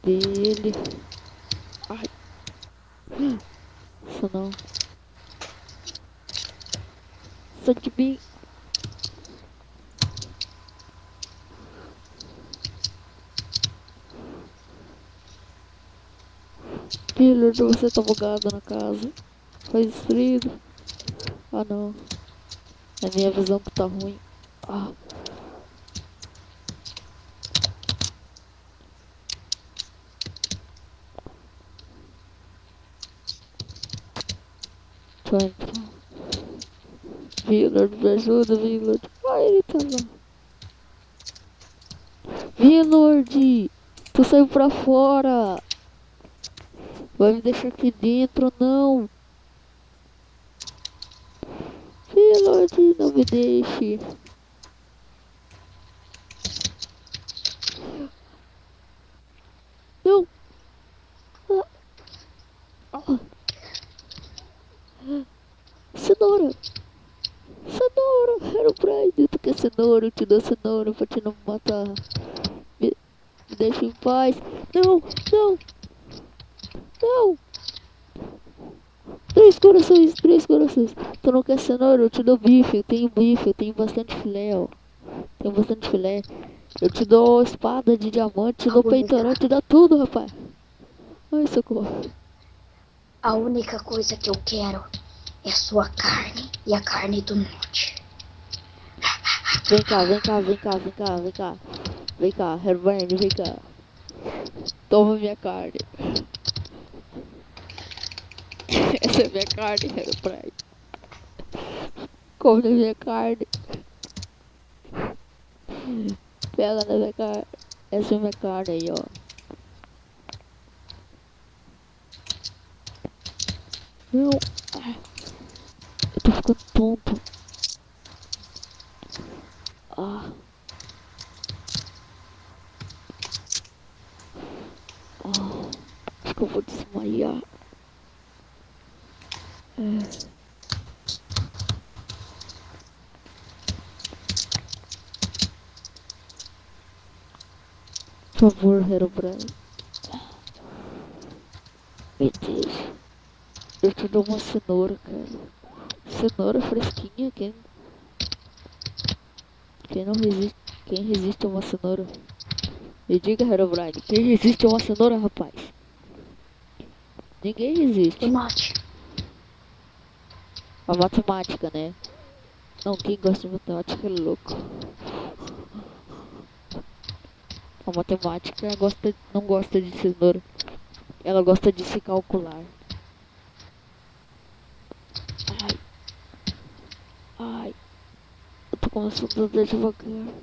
dele. Ai, isso não. Sai de mim. Killer, você tá bugado na casa. Faz frio. Ah, não. É minha visão que tá ruim. Ah, deixa eu entrar. Willard, me ajuda, Willard. Ai, ele tá lá. Willard, tu saiu pra fora. Vai me deixar aqui dentro, não. Willard, não me deixe. Não. Ah, ah. Cenoura. Cenoura. Era o Brian. Tu quer cenoura? Eu te dou cenoura pra te não matar. Me deixa em paz. Não, não, não. Três corações, três corações. Tu não quer cenoura? Eu te dou bife, eu tenho bastante filé, ó. Tenho bastante filé. Eu te dou espada de diamante, te A dou única, peitoral, te dou tudo, rapaz. Ai, socorro. a única coisa que eu quero é sua carne e a carne do norte. Vem cá, vem cá, vem cá, vem cá, vem cá. Vem cá, Herbert, vem cá. Toma minha carne. Essa é minha carne, Herbert. Come minha carne. Pega na minha carne. Essa é minha carne aí, ó. Não. Ai, eu tô ficando tonto. Ah, ah. Acho que eu vou desmaiar. É, por favor, Herobrine. Me deixa. Eu te dou uma cenoura, cara. Cenoura fresquinha, quem não resiste. Quem resiste a uma cenoura? Me diga, Herobrine. Quem resiste a uma cenoura, rapaz? Ninguém Do resiste. norte. A matemática, né? Não, quem gosta de matemática é louco. A matemática não gosta de cenoura. Ela gosta de se calcular. Ai, ai. Eu tô começando a andar devagar.